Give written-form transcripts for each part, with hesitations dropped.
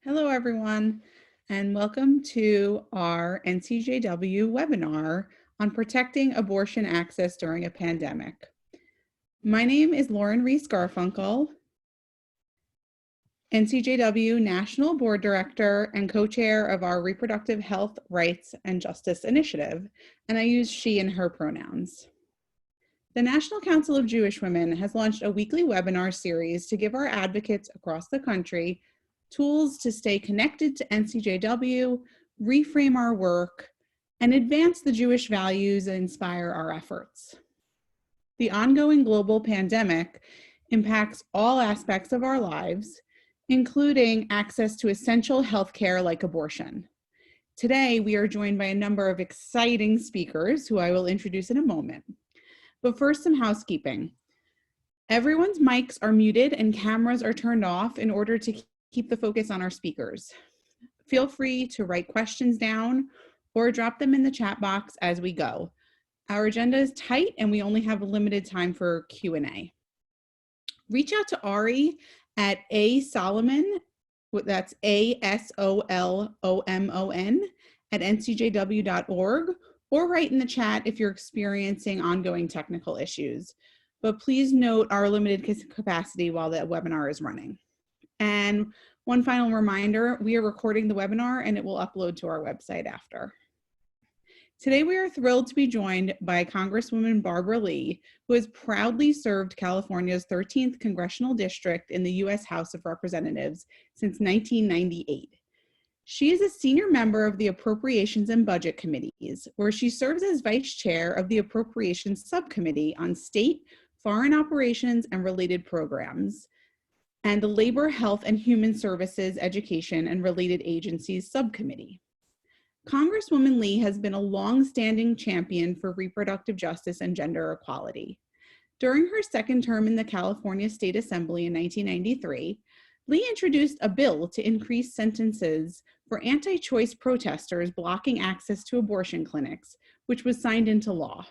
Hello, everyone, and welcome to our NCJW webinar on protecting abortion access during a pandemic. My name is Lauren Reese Garfunkel, NCJW National Board Director and co-chair of our Reproductive Health, Rights, and Justice Initiative, and I use she and her pronouns. The National Council of Jewish Women has launched a weekly webinar series to give our advocates across the country tools to stay connected to NCJW, reframe our work, and advance the Jewish values that inspire our efforts. The ongoing global pandemic impacts all aspects of our lives, including access to essential healthcare like abortion. Today, we are joined by a number of exciting speakers who I will introduce in a moment. But first, some housekeeping. Everyone's mics are muted and cameras are turned off in order to keep the focus on our speakers. Feel free to write questions down or drop them in the chat box as we go. Our agenda is tight and we only have a limited time for Q&A. Reach out to Ari at asolomon, that's ASOLOMON at ncjw.org, or write in the chat if you're experiencing ongoing technical issues. But please note our limited capacity while the webinar is running. And one final reminder, we are recording the webinar and it will upload to our website after. Today, we are thrilled to be joined by Congresswoman Barbara Lee, who has proudly served California's 13th Congressional District in the U.S. House of Representatives since 1998. She is a senior member of the Appropriations and Budget Committees, where she serves as vice chair of the Appropriations Subcommittee on State, Foreign Operations, and Related Programs, and the Labor, Health, and Human Services, Education, and Related Agencies Subcommittee. Congresswoman Lee has been a long-standing champion for reproductive justice and gender equality. During her second term in the California State Assembly in 1993, Lee introduced a bill to increase sentences for anti-choice protesters blocking access to abortion clinics, which was signed into law.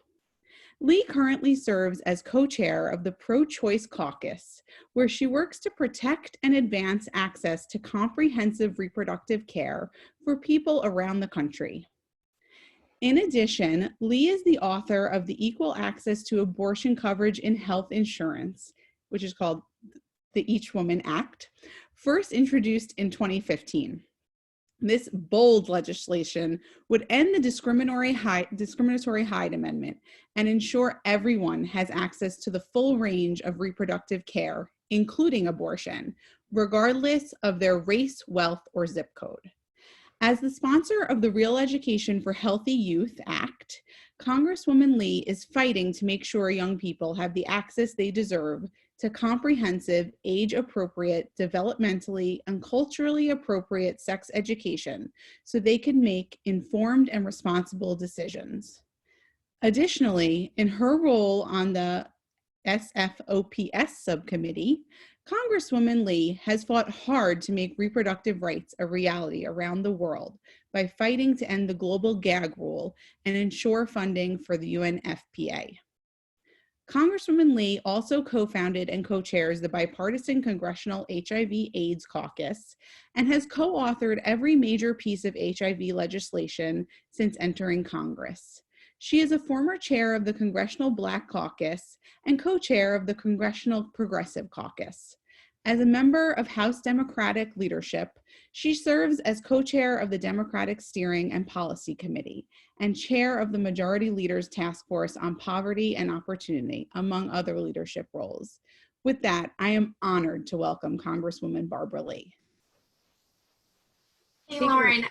Lee currently serves as co-chair of the Pro-Choice Caucus, where she works to protect and advance access to comprehensive reproductive care for people around the country. In addition, Lee is the author of the Equal Access to Abortion Coverage in Health Insurance, which is called the Each Woman Act, first introduced in 2015. This bold legislation would end the discriminatory Hyde Amendment and ensure everyone has access to the full range of reproductive care, including abortion, regardless of their race, wealth, or zip code. As the sponsor of the Real Education for Healthy Youth Act, Congresswoman Lee is fighting to make sure young people have the access they deserve to comprehensive, age-appropriate, developmentally, and culturally appropriate sex education so they can make informed and responsible decisions. Additionally, in her role on the SFOPS subcommittee, Congresswoman Lee has fought hard to make reproductive rights a reality around the world by fighting to end the global gag rule and ensure funding for the UNFPA. Congresswoman Lee also co-founded and co-chairs the bipartisan Congressional HIV/AIDS Caucus and has co-authored every major piece of HIV legislation since entering Congress. She is a former chair of the Congressional Black Caucus and co-chair of the Congressional Progressive Caucus. As a member of House Democratic leadership, she serves as co-chair of the Democratic Steering and Policy Committee and chair of the Majority Leaders Task Force on Poverty and Opportunity, among other leadership roles. With that, I am honored to welcome Congresswoman Barbara Lee. Hey, Lauren,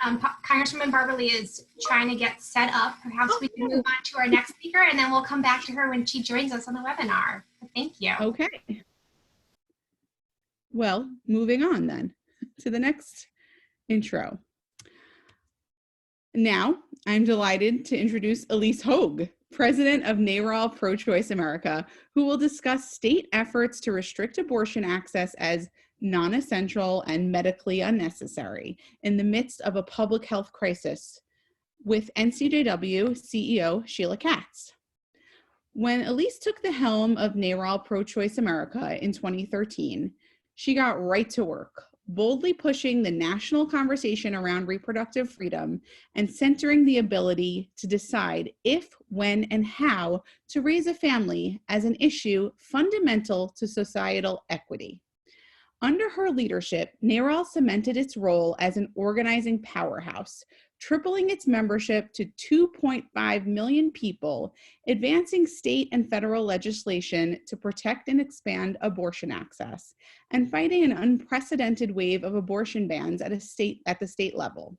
Congresswoman Barbara Lee is trying to get set up. Perhaps we can move on to our next speaker and then we'll come back to her when she joins us on the webinar. Thank you. Okay. Well, moving on then to the next intro. Now, I'm delighted to introduce Elise Hogue, president of NARAL Pro-Choice America, who will discuss state efforts to restrict abortion access as non-essential and medically unnecessary in the midst of a public health crisis with NCJW CEO Sheila Katz. When Elise took the helm of NARAL Pro-Choice America in 2013, she got right to work, boldly pushing the national conversation around reproductive freedom and centering the ability to decide if, when, and how to raise a family as an issue fundamental to societal equity. Under her leadership, NARAL cemented its role as an organizing powerhouse, tripling its membership to 2.5 million people, advancing state and federal legislation to protect and expand abortion access, and fighting an unprecedented wave of abortion bans at the state level.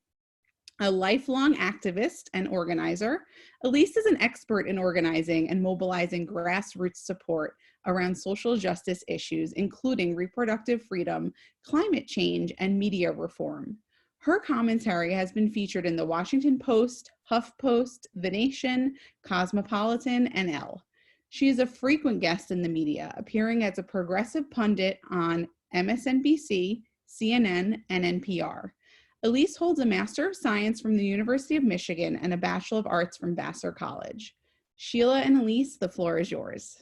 A lifelong activist and organizer, Elise is an expert in organizing and mobilizing grassroots support around social justice issues, including reproductive freedom, climate change, and media reform. Her commentary has been featured in the Washington Post, HuffPost, The Nation, Cosmopolitan, and Elle. She is a frequent guest in the media, appearing as a progressive pundit on MSNBC, CNN, and NPR. Elise holds a Master of Science from the University of Michigan and a Bachelor of Arts from Vassar College. Sheila and Elise, the floor is yours.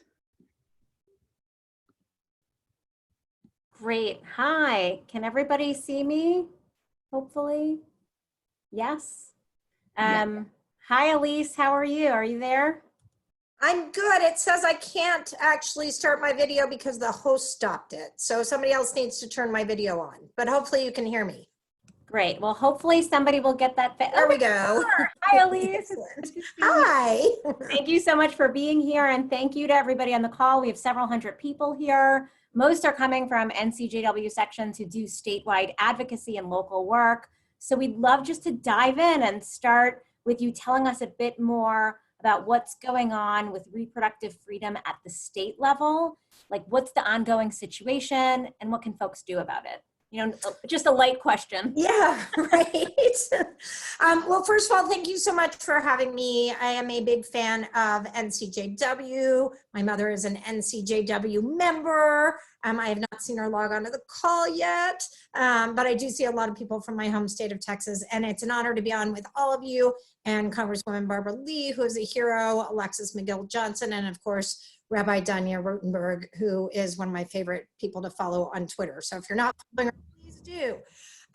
Great. Hi. Can everybody see me? Hopefully. Yes. Hi, Elise. How are you? Are you there? I'm good. It says I can't actually start my video because the host stopped it. So somebody else needs to turn my video on, but hopefully you can hear me. Great. Well, hopefully somebody will get that. There we go. Hi, Elise. Hi. Thank you so much for being here. And thank you to everybody on the call. We have several hundred people here. Most are coming from NCJW sections who do statewide advocacy and local work. So we'd love just to dive in and start with you telling us a bit more about what's going on with reproductive freedom at the state level. Like, what's the ongoing situation and what can folks do about it? You know, just a light question. Yeah, right. Well, first of all, thank you so much for having me. I am a big fan of NCJW. My mother is an NCJW member. I have not seen her log on to the call yet, but I do see a lot of people from my home state of Texas, and it's an honor to be on with all of you and Congresswoman Barbara Lee, who is a hero, Alexis McGill-Johnson, and of course, Rabbi Danya Rotenberg, who is one of my favorite people to follow on Twitter. So if you're not following her, please do.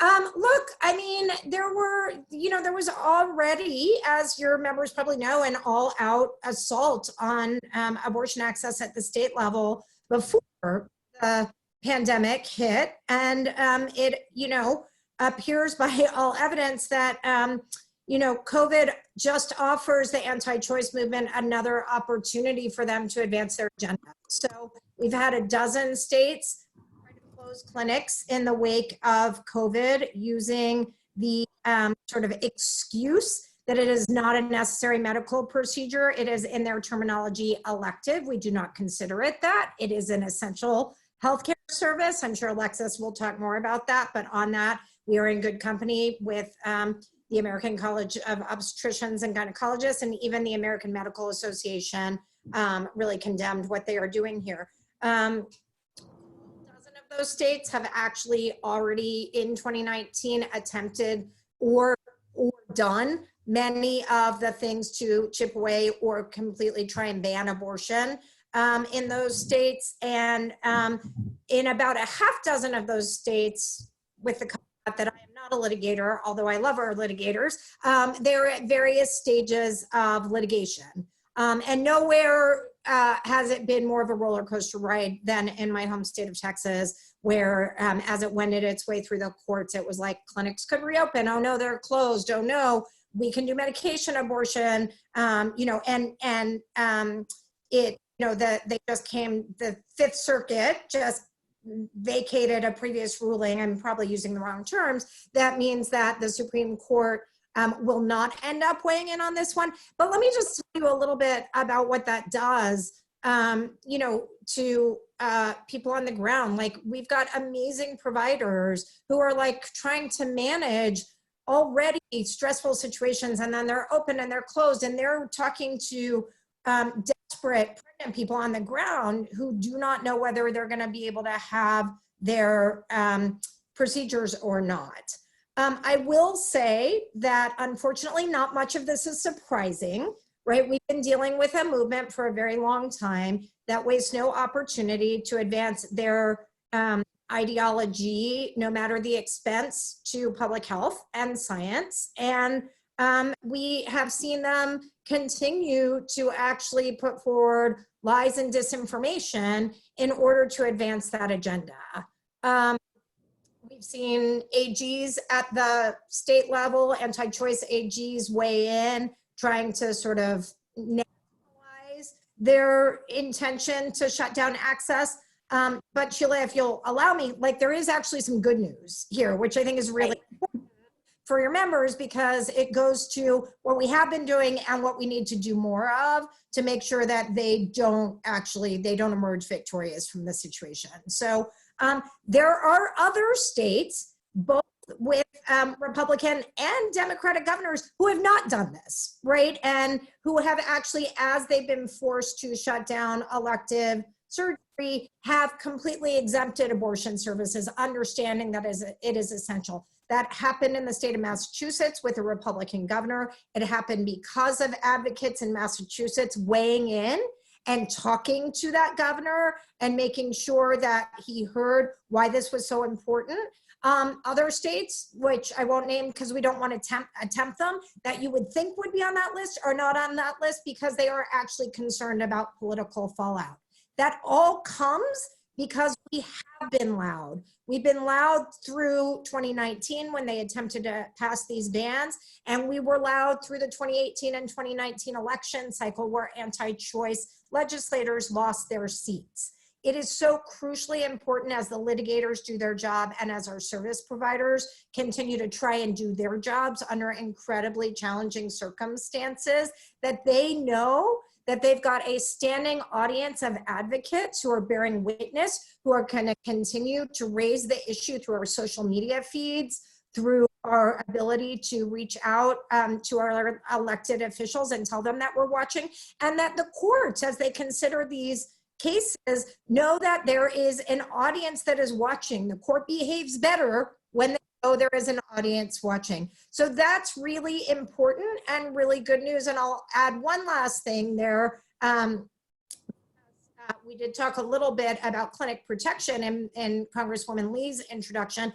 Look, I mean, there was already, as your members probably know, an all-out assault on abortion access at the state level before the pandemic hit. And it, appears by all evidence that COVID just offers the anti-choice movement another opportunity for them to advance their agenda. So we've had a dozen states try to close clinics in the wake of COVID using the sort of excuse that it is not a necessary medical procedure. It is, in their terminology, elective. We do not consider it that. It is an essential healthcare service. I'm sure Alexis will talk more about that, but on that, we are in good company with the American College of Obstetricians and Gynecologists, and even the American Medical Association really condemned what they are doing here. A dozen of those states have actually already in 2019 attempted or done many of the things to chip away or completely try and ban abortion in those states. And in about a half dozen of those states, with the caveat that I am not a litigator, although I love our litigators, they're at various stages of litigation. And nowhere has it been more of a roller coaster ride than in my home state of Texas, where as it wended its way through the courts, it was like clinics could reopen. Oh no, they're closed. Oh no, we can do medication abortion. They just came, the Fifth Circuit just vacated a previous ruling. I'm probably using the wrong terms. That means that the Supreme Court will not end up weighing in on this one. But let me just tell you a little bit about what that does, to people on the ground. Like, we've got amazing providers who are like trying to manage already stressful situations, and then they're open and they're closed, and they're talking to desperate pregnant people on the ground who do not know whether they're going to be able to have their procedures or not. I will say that unfortunately not much of this is surprising, right? We've been dealing with a movement for a very long time that wastes no opportunity to advance their ideology, no matter the expense to public health and science. And we have seen them continue to actually put forward lies and disinformation in order to advance that agenda. We've seen AGs at the state level, anti-choice AGs weigh in, trying to sort of nationalize their intention to shut down access. But Sheila, if you'll allow me, like there is actually some good news here, which I think is really important for your members, because it goes to what we have been doing and what we need to do more of to make sure that they don't emerge victorious from the situation. So there are other states, both with Republican and Democratic governors, who have not done this, right? And who have actually, as they've been forced to shut down elective surgery, have completely exempted abortion services, understanding that it is essential. That happened in the state of Massachusetts with a Republican governor. It happened because of advocates in Massachusetts weighing in and talking to that governor and making sure that he heard why this was so important. Other states, which I won't name because we don't want to attempt them, that you would think would be on that list are not on that list because they are actually concerned about political fallout. That all comes because we have been loud. We've been loud through 2019 when they attempted to pass these bans, and we were loud through the 2018 and 2019 election cycle where anti-choice legislators lost their seats. It is so crucially important as the litigators do their job and as our service providers continue to try and do their jobs under incredibly challenging circumstances that they know that they've got a standing audience of advocates who are bearing witness, who are going to continue to raise the issue through our social media feeds, through our ability to reach out to our elected officials and tell them that we're watching, and that the courts, as they consider these cases, know that there is an audience that is watching. The court behaves better when they know there is an audience watching. So that's really important and really good news. And I'll add one last thing there. We did talk a little bit about clinic protection in Congresswoman Lee's introduction.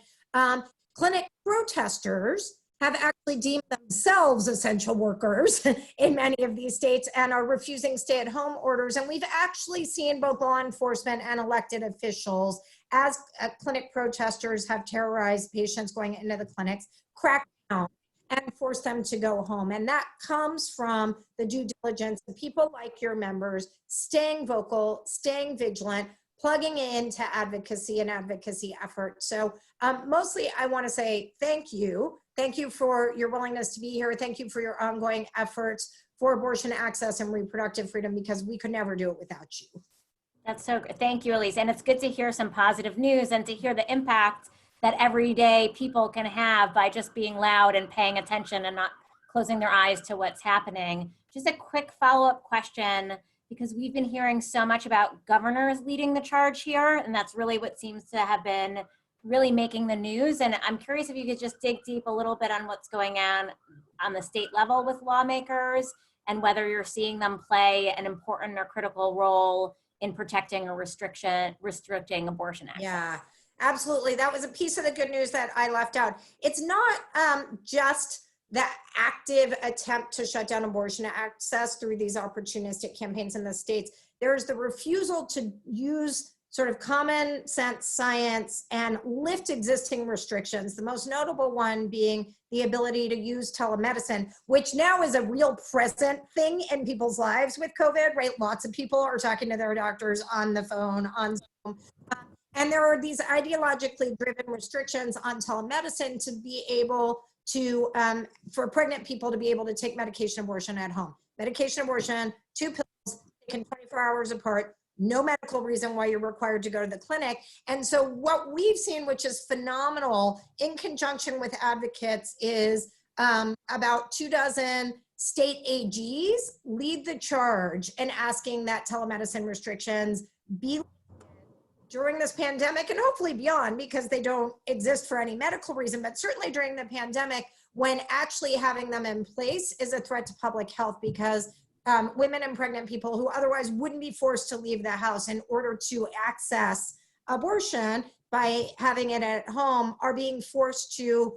Clinic protesters have actually deemed themselves essential workers in many of these states and are refusing stay-at-home orders. And we've actually seen both law enforcement and elected officials, as clinic protesters have terrorized patients going into the clinics, crack down and force them to go home. And that comes from the due diligence of people like your members staying vocal, staying vigilant, plugging into advocacy and advocacy efforts. So mostly I want to say thank you. Thank you for your willingness to be here. Thank you for your ongoing efforts for abortion access and reproductive freedom, because we could never do it without you. That's so good. Thank you, Elise. And it's good to hear some positive news and to hear the impact that everyday people can have by just being loud and paying attention and not closing their eyes to what's happening. Just a quick follow-up question, because we've been hearing so much about governors leading the charge here, and that's really what seems to have been really making the news. And I'm curious if you could just dig deep a little bit on what's going on the state level with lawmakers and whether you're seeing them play an important or critical role in protecting or restricting abortion access. Yeah, absolutely. That was a piece of the good news that I left out. It's not just the active attempt to shut down abortion access through these opportunistic campaigns in the states. There's the refusal to use sort of common sense science and lift existing restrictions. The most notable one being the ability to use telemedicine, which now is a real present thing in people's lives with COVID, right? Lots of people are talking to their doctors on the phone, on Zoom. And there are these ideologically driven restrictions on telemedicine to be able to, for pregnant people to be able to take medication abortion at home. Medication abortion, 2 pills taken 24 hours apart, no medical reason why you're required to go to the clinic. And so what we've seen, which is phenomenal in conjunction with advocates, is about 24 state AGs lead the charge in asking that telemedicine restrictions be during this pandemic and hopefully beyond, because they don't exist for any medical reason, but certainly during the pandemic, when actually having them in place is a threat to public health, because women and pregnant people who otherwise wouldn't be forced to leave the house in order to access abortion by having it at home are being forced to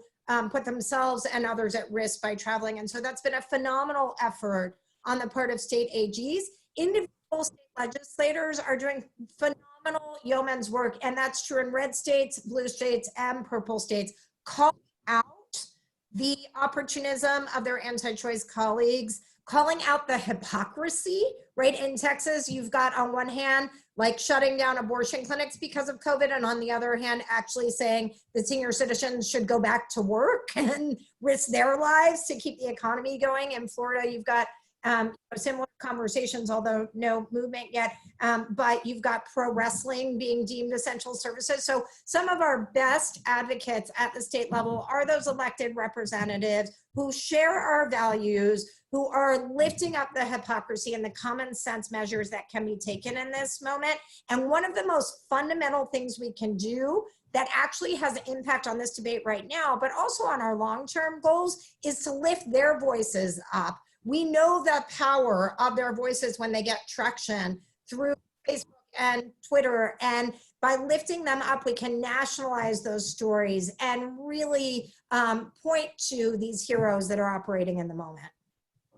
put themselves and others at risk by traveling. And so that's been a phenomenal effort on the part of state AGs. Individual state legislators are doing phenomenal yeoman's work, and that's true in red states, blue states, and purple states, calling out the opportunism of their anti-choice colleagues, calling out the hypocrisy, right? In Texas, you've got on one hand, like shutting down abortion clinics because of COVID, and on the other hand, actually saying that senior citizens should go back to work and risk their lives to keep the economy going. In Florida, you've got similar conversations, although no movement yet, but you've got pro wrestling being deemed essential services. So some of our best advocates at the state level are those elected representatives who share our values, who are lifting up the hypocrisy and the common sense measures that can be taken in this moment. And one of the most fundamental things we can do that actually has an impact on this debate right now, but also on our long-term goals, is to lift their voices up. We know the power of their voices when they get traction through Facebook and Twitter. And by lifting them up, we can nationalize those stories and really point to these heroes that are operating in the moment.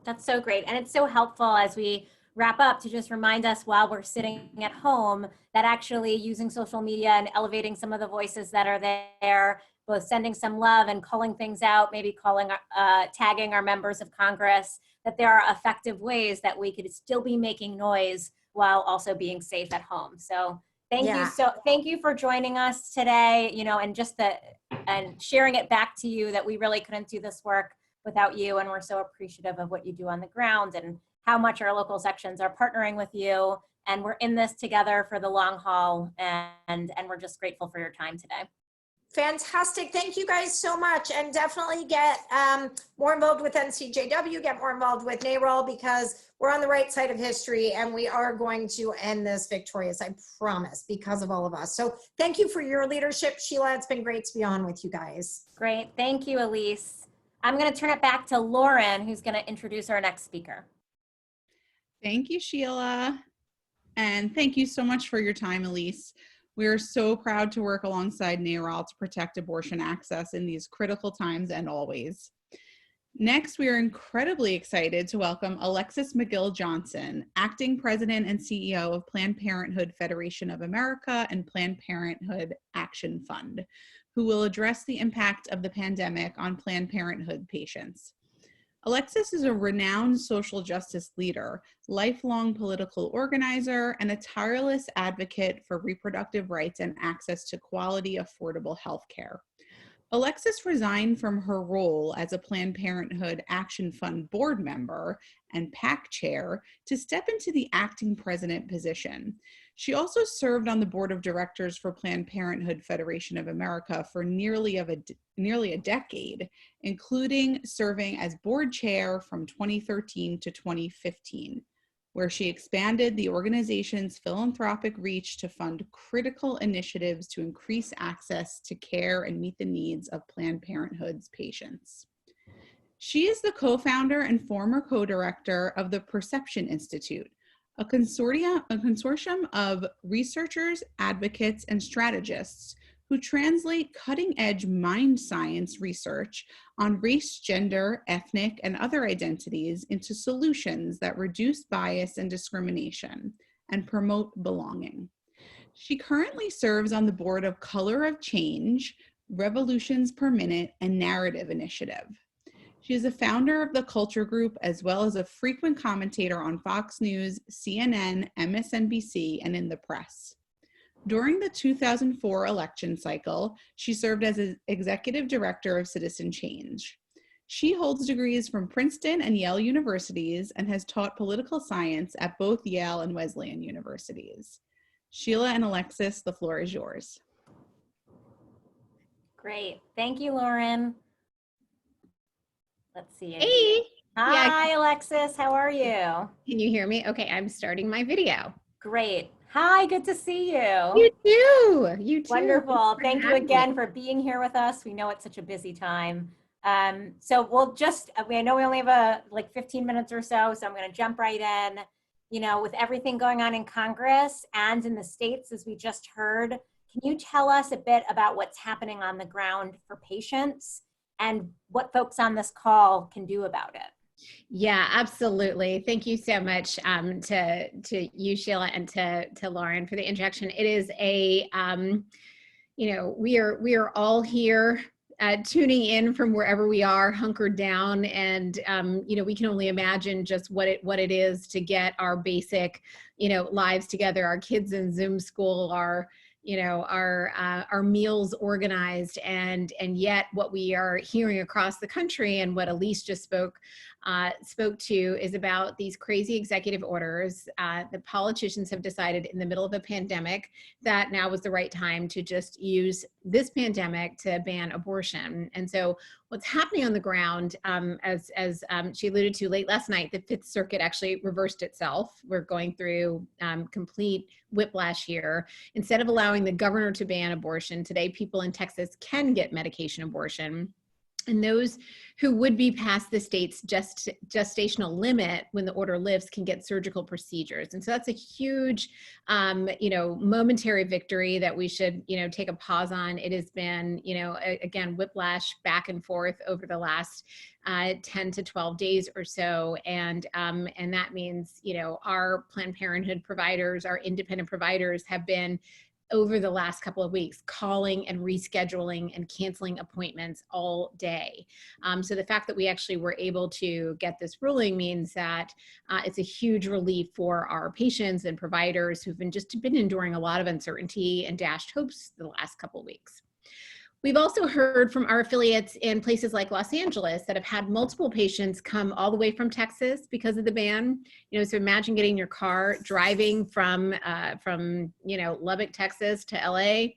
That's so great. And it's so helpful as we wrap up to just remind us while we're sitting at home that actually using social media and elevating some of the voices that are there, both sending some love and calling things out, maybe calling, tagging our members of Congress, that there are effective ways that we could still be making noise while also being safe at home. So thank you for joining us today, and just and sharing it back to you that we really couldn't do this work without you. And we're so appreciative of what you do on the ground and how much our local sections are partnering with you. And we're in this together for the long haul. And we're just grateful for your time today. Fantastic. Thank you guys so much. And definitely get more involved with NCJW, get more involved with NARAL, because we're on the right side of history and we are going to end this victorious, I promise, because of all of us. So thank you for your leadership, Sheila. It's been great to be on with you guys. Great. Thank you, Elise. I'm going to turn it back to Lauren, who's going to introduce our next speaker. Thank you, Sheila. And thank you so much for your time, Elise. We are so proud to work alongside NARAL to protect abortion access in these critical times and always. Next, we are incredibly excited to welcome Alexis McGill-Johnson, Acting President and CEO of Planned Parenthood Federation of America and Planned Parenthood Action Fund, who will address the impact of the pandemic on Planned Parenthood patients. Alexis is a renowned social justice leader, lifelong political organizer, and a tireless advocate for reproductive rights and access to quality, affordable health care. Alexis resigned from her role as a Planned Parenthood Action Fund board member and PAC chair to step into the acting president position. She also served on the board of directors for Planned Parenthood Federation of America for nearly a decade, including serving as board chair from 2013 to 2015, where she expanded the organization's philanthropic reach to fund critical initiatives to increase access to care and meet the needs of Planned Parenthood's patients. She is the co-founder and former co-director of the Perception Institute, a consortium of researchers, advocates, and strategists who translate cutting-edge mind science research on race, gender, ethnic, and other identities into solutions that reduce bias and discrimination and promote belonging. She currently serves on the board of Color of Change, Revolutions Per Minute, and Narrative Initiative. She is a founder of the Culture Group, as well as a frequent commentator on Fox News, CNN, MSNBC, and in the press. During the 2004 election cycle, she served as executive director of Citizen Change. She holds degrees from Princeton and Yale universities and has taught political science at both Yale and Wesleyan universities. Sheila and Alexis, the floor is yours. Great. Thank you, Lauren. Let's see. Hey. Hi, Alexis. How are you? Can you hear me? Okay, I'm starting my video. Great. Hi, good to see you. You too. You too. Wonderful. Thank you again for being here with us. We know it's such a busy time. So we'll just, I know we only have like 15 minutes or so I'm going to jump right in. With everything going on in Congress and in the states, as we just heard, Can you tell us a bit about what's happening on the ground for patients and what folks on this call can do about it? Yeah, absolutely. Thank you so much to you, Sheila, and to Lauren for the introduction. It is a, we are all here tuning in from wherever we are, hunkered down, and we can only imagine just what it is to get our basic, lives together, our kids in Zoom school, our meals organized, and yet what we are hearing across the country and what Elise just spoke to is about these crazy executive orders. The politicians have decided in the middle of a pandemic that now was the right time to just use this pandemic to ban abortion. And so what's happening on the ground, as she alluded to late last night, the Fifth Circuit actually reversed itself. We're going through complete whiplash here. Instead of allowing the governor to ban abortion, today people in Texas can get medication abortion. And those who would be past the state's gestational limit when the order lifts can get surgical procedures. And so that's a huge, momentary victory that we should, take a pause on. It has been, again, whiplash back and forth over the last 10 to 12 days or so. And that means, our Planned Parenthood providers, our independent providers have been over the last couple of weeks, calling and rescheduling and canceling appointments all day. So the fact that we actually were able to get this ruling means that it's a huge relief for our patients and providers who've been enduring a lot of uncertainty and dashed hopes the last couple of weeks. We've also heard from our affiliates in places like Los Angeles that have had multiple patients come all the way from Texas because of the ban. So imagine getting your car, driving from Lubbock, Texas to LA,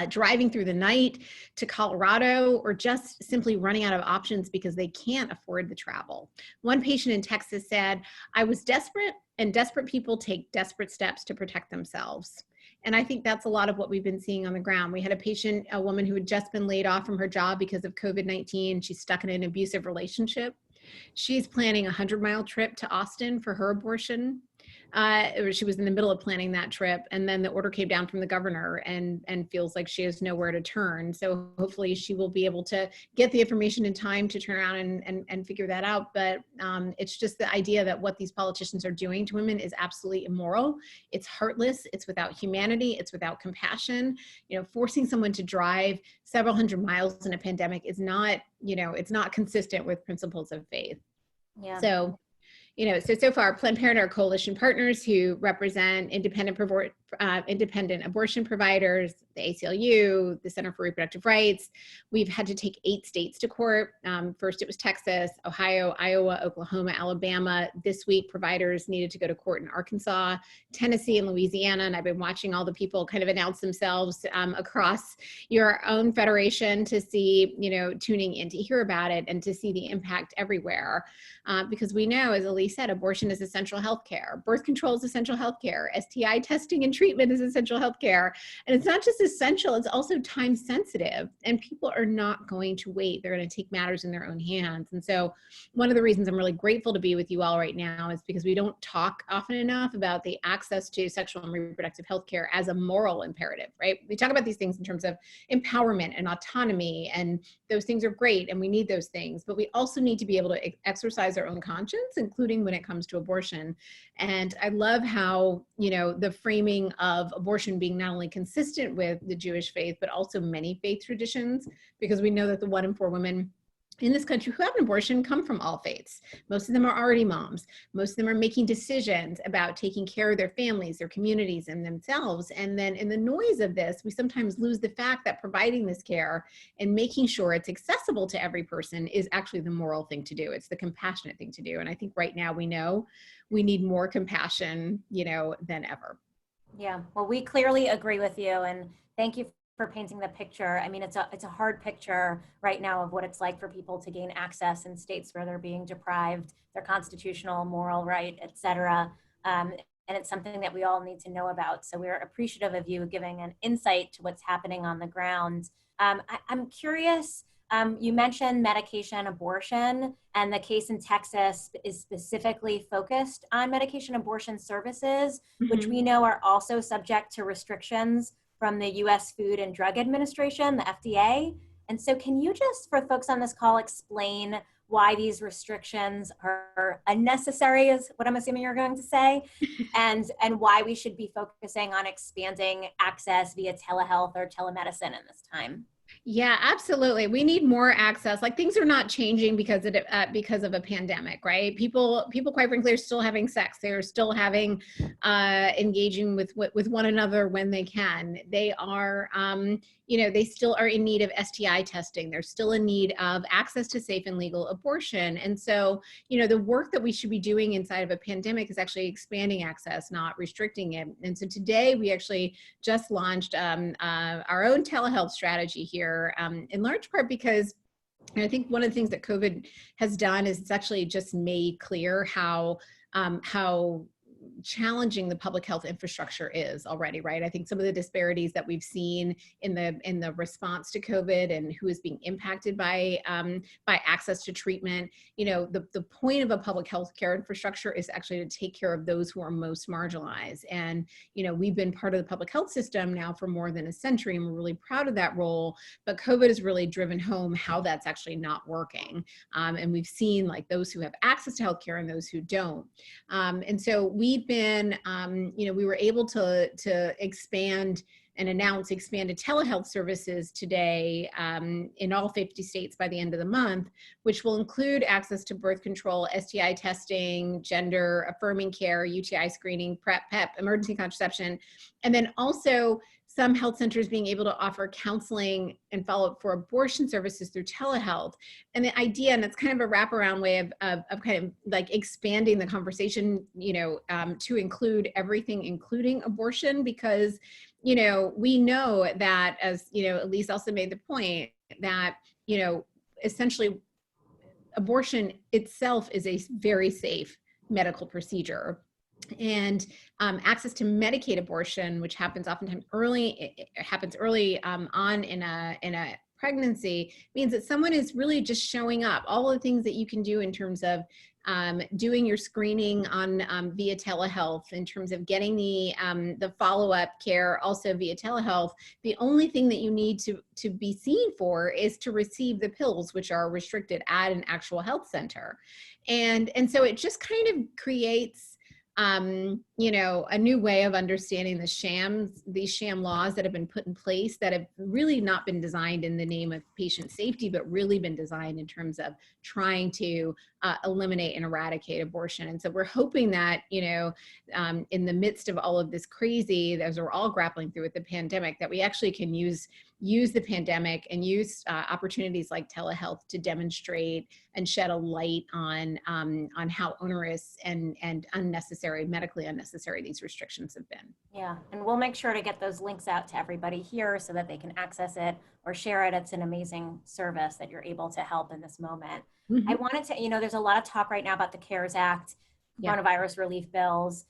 driving through the night to Colorado, or just simply running out of options because they can't afford the travel. One patient in Texas said, "I was desperate, and desperate people take desperate steps to protect themselves." And I think that's a lot of what we've been seeing on the ground. We had a woman who had just been laid off from her job because of COVID-19. She's stuck in an abusive relationship. She's planning a 100-mile trip to Austin for her abortion. She was in the middle of planning that trip, and then the order came down from the governor and feels like she has nowhere to turn. So hopefully she will be able to get the information in time to turn around and figure that out. But it's just the idea that what these politicians are doing to women is absolutely immoral. It's heartless. It's without humanity. It's without compassion. Forcing someone to drive several hundred miles in a pandemic is not, it's not consistent with principles of faith. Yeah. So far, Planned Parenthood are coalition partners who represent independent abortion providers, the ACLU, the Center for Reproductive Rights. We've had to take 8 states to court. First, it was Texas, Ohio, Iowa, Oklahoma, Alabama. This week, providers needed to go to court in Arkansas, Tennessee, and Louisiana. And I've been watching all the people kind of announce themselves across your own federation to see, tuning in to hear about it and to see the impact everywhere. Because we know, as Elise said, abortion is essential health care. Birth control is essential health care. STI testing and treatment is essential health care. And it's not just essential, it's also time sensitive. And people are not going to wait. They're going to take matters in their own hands. And so one of the reasons I'm really grateful to be with you all right now is because we don't talk often enough about the access to sexual and reproductive health care as a moral imperative, right? We talk about these things in terms of empowerment and autonomy, and those things are great, and we need those things, but we also need to be able to exercise our own conscience, including when it comes to abortion. And I love how, the framing of abortion being not only consistent with the Jewish faith, but also many faith traditions, because we know that the 1 in 4 women in this country who have an abortion come from all faiths. Most of them are already moms. Most of them are making decisions about taking care of their families, their communities, and themselves. And then in the noise of this, we sometimes lose the fact that providing this care and making sure it's accessible to every person is actually the moral thing to do. It's the compassionate thing to do. And I think right now we know we need more compassion, than ever. Yeah, well, we clearly agree with you, and thank you for painting the picture. I mean, it's a hard picture right now of what it's like for people to gain access in states where they're being deprived their constitutional, moral right, et cetera. And it's something that we all need to know about. So we're appreciative of you giving an insight to what's happening on the ground. I'm curious, you mentioned medication abortion, and the case in Texas is specifically focused on medication abortion services, which we know are also subject to restrictions from the US Food and Drug Administration, the FDA. And so can you just, for folks on this call, explain why these restrictions are unnecessary, is what I'm assuming you're going to say, and why we should be focusing on expanding access via telehealth or telemedicine in this time? Yeah, absolutely. We need more access. Like, things are not changing because of a pandemic, right? People, quite frankly, are still having sex. They're still having engaging with one another when they can. They are, they still are in need of STI testing. They're still in need of access to safe and legal abortion. And so, the work that we should be doing inside of a pandemic is actually expanding access, not restricting it. And so today we actually just launched our own telehealth strategy here, in large part because I think one of the things that COVID has done is it's actually just made clear how challenging the public health infrastructure is already, right? I think some of the disparities that we've seen in the response to COVID and who is being impacted by access to treatment, the point of a public health care infrastructure is actually to take care of those who are most marginalized. And, we've been part of the public health system now for more than a century, and we're really proud of that role, but COVID has really driven home how that's actually not working. And we've seen like those who have access to healthcare and those who don't. And so we've been, we were able to expand and announce expanded telehealth services today in all 50 states by the end of the month, which will include access to birth control, STI testing, gender affirming care, UTI screening, PrEP, emergency contraception, and then also some health centers being able to offer counseling and follow-up for abortion services through telehealth. And the idea, and it's kind of a wraparound way of kind of like expanding the conversation, to include everything, including abortion, because, we know that, as, Elise also made the point that, essentially abortion itself is a very safe medical procedure. And access to Medicaid abortion, which happens oftentimes early on in a pregnancy, means that someone is really just showing up. All of the things that you can do in terms of doing your screening on via telehealth, in terms of getting the follow-up care also via telehealth. The only thing that you need to be seen for is to receive the pills, which are restricted at an actual health center, and so it just kind of creates a new way of understanding these sham laws that have been put in place that have really not been designed in the name of patient safety, but really been designed in terms of trying to eliminate and eradicate abortion. And so we're hoping that, in the midst of all of this crazy, as we're all grappling through with the pandemic, that we actually can use the pandemic and use opportunities like telehealth to demonstrate and shed a light on how onerous and medically unnecessary these restrictions have been. Yeah, and we'll make sure to get those links out to everybody here so that they can access it or share it. It's an amazing service that you're able to help in this moment. Mm-hmm. I wanted to, there's a lot of talk right now about the CARES Act, coronavirus relief bills.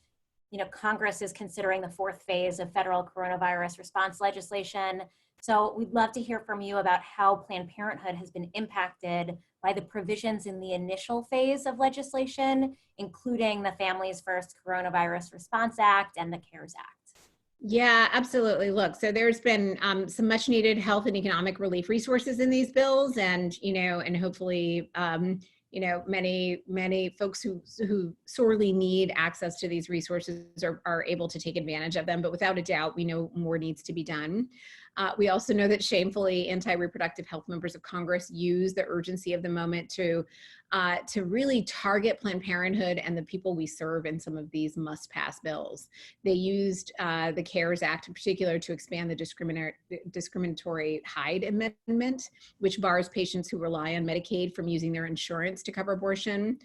Congress is considering the fourth phase of federal coronavirus response legislation. So we'd love to hear from you about how Planned Parenthood has been impacted by the provisions in the initial phase of legislation, including the Families First Coronavirus Response Act and the CARES Act. Yeah, absolutely. Look, so there's been some much needed health and economic relief resources in these bills, and hopefully many folks who sorely need access to these resources are able to take advantage of them. But without a doubt, we know more needs to be done. We also know that shamefully anti-reproductive health members of Congress use the urgency of the moment to really target Planned Parenthood and the people we serve in some of these must-pass bills. They used the CARES Act in particular to expand the discriminatory Hyde Amendment, which bars patients who rely on Medicaid from using their insurance to cover abortion.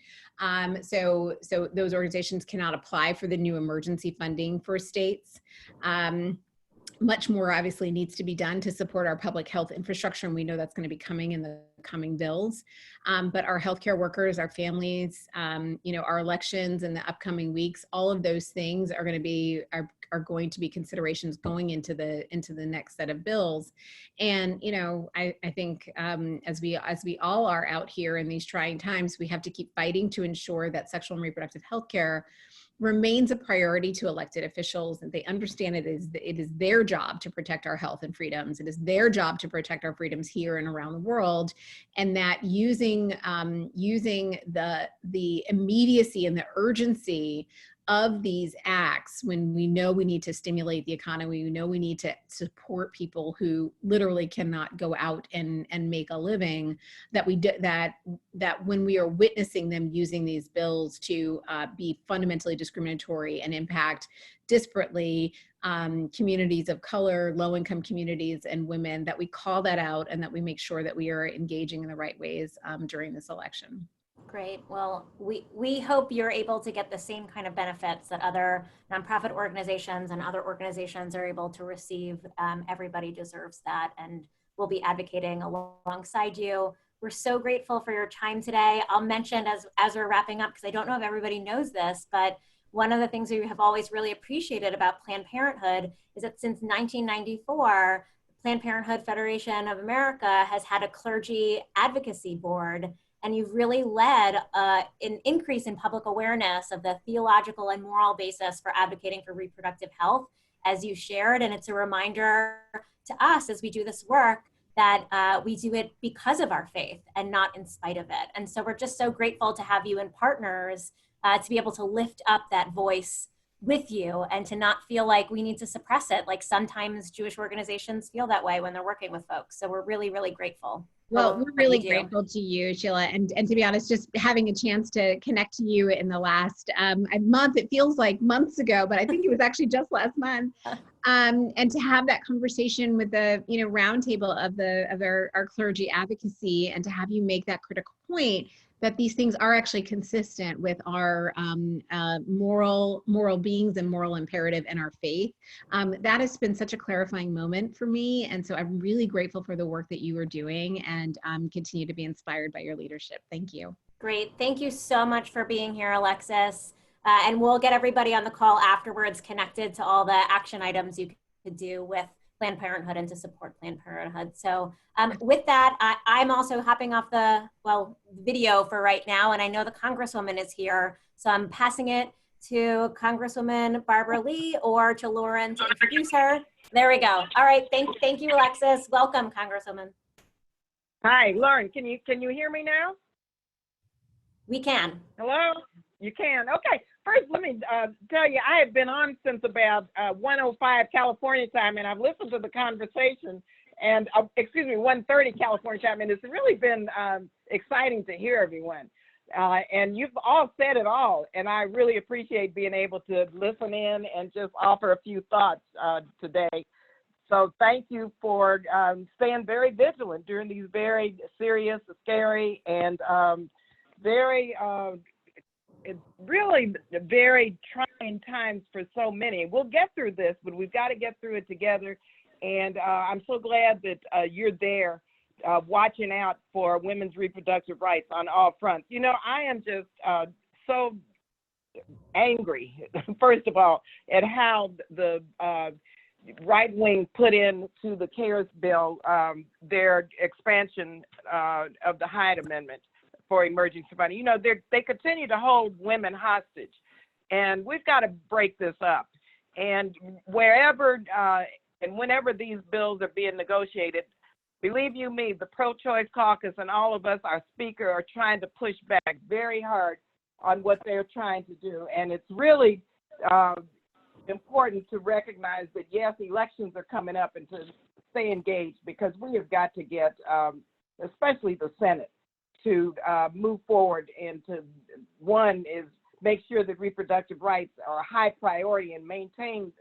So those organizations cannot apply for the new emergency funding for states. Much more obviously needs to be done to support our public health infrastructure, and we know that's going to be coming in the coming bills. But our healthcare workers, our families, our elections in the upcoming weeks, all of those things are going to be considerations going into the next set of bills. And I think as we all are out here in these trying times, we have to keep fighting to ensure that sexual and reproductive health care remains a priority to elected officials, and they understand it is their job to protect our health and freedoms. It is their job to protect our freedoms here and around the world, and that using the immediacy and the urgency of these acts, when we know we need to stimulate the economy, we know we need to support people who literally cannot go out and make a living, that when we are witnessing them using these bills to be fundamentally discriminatory and impact disparately communities of color, low-income communities, and women, that we call that out and that we make sure that we are engaging in the right ways during this election. Great. Well, we hope you're able to get the same kind of benefits that other nonprofit organizations and other organizations are able to receive. Everybody deserves that, and we'll be advocating alongside you. We're so grateful for your time today. I'll mention as we're wrapping up, because I don't know if everybody knows this, but one of the things we have always really appreciated about Planned Parenthood is that since 1994, Planned Parenthood Federation of America has had a clergy advocacy board. And you've really led an increase in public awareness of the theological and moral basis for advocating for reproductive health, as you shared. And it's a reminder to us as we do this work that we do it because of our faith and not in spite of it. And so we're just so grateful to have you and partners to be able to lift up that voice with you and to not feel like we need to suppress it, like sometimes Jewish organizations feel that way when they're working with folks. So we're really, really grateful. Well, we're really grateful to you, Sheila, and to be honest, just having a chance to connect to you in the last month, it feels like months ago, but I think it was actually just last month, and to have that conversation with the roundtable of our clergy advocacy, and to have you make that critical point that these things are actually consistent with our moral beings and moral imperative and our faith. That has been such a clarifying moment for me. And so I'm really grateful for the work that you are doing, and continue to be inspired by your leadership. Thank you. Great. Thank you so much for being here, Alexis. And we'll get everybody on the call afterwards connected to all the action items you could do with Planned Parenthood and to support Planned Parenthood. So with that, I'm also hopping off the video for right now, and I know the Congresswoman is here, so I'm passing it to Congresswoman Barbara Lee or to Lauren to introduce her. There we go. All right, thank you, Alexis. Welcome, Congresswoman. Hi, Lauren. Can you hear me now? We can. Hello. You can. Okay. First, let me tell you, I have been on since about 1:05 California time, and I've listened to the conversation, and 1:30 California time, and it's really been exciting to hear everyone. And you've all said it all, and I really appreciate being able to listen in and just offer a few thoughts today. So thank you for staying very vigilant during these very serious, scary, and it's really very trying times for so many. We'll get through this, but we've got to get through it together. And I'm so glad that you're there watching out for women's reproductive rights on all fronts. I am just so angry, first of all, at how the right wing put into the CARES bill their expansion of the Hyde Amendment for emergency funding. They continue to hold women hostage, and we've got to break this up. And wherever and whenever these bills are being negotiated, believe you me, the pro-choice caucus and all of us, our speaker, are trying to push back very hard on what they're trying to do. And it's really important to recognize that, yes, elections are coming up, and to stay engaged, because we have got to get, especially the Senate, to move forward and to, one, is make sure that reproductive rights are a high priority and maintain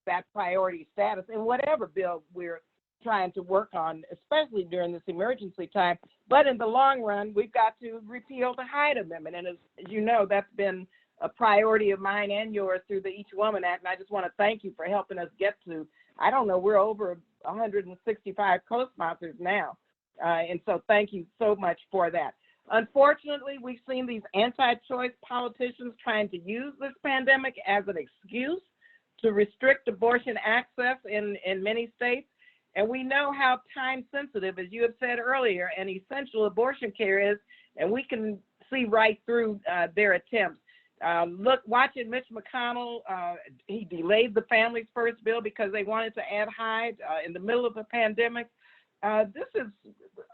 that priority status in whatever bill we're trying to work on, especially during this emergency time. But in the long run, we've got to repeal the Hyde Amendment. And as you know, that's been a priority of mine and yours through the Each Woman Act. And I just want to thank you for helping us get to, I don't know, we're over 165 co-sponsors now. And so thank you so much for that. Unfortunately, we've seen these anti-choice politicians trying to use this pandemic as an excuse to restrict abortion access in many states. And we know how time sensitive, as you have said earlier, and essential abortion care is, and we can see right through their attempts. Watching Mitch McConnell, he delayed the Families First bill because they wanted to add Hyde in the middle of a pandemic. This is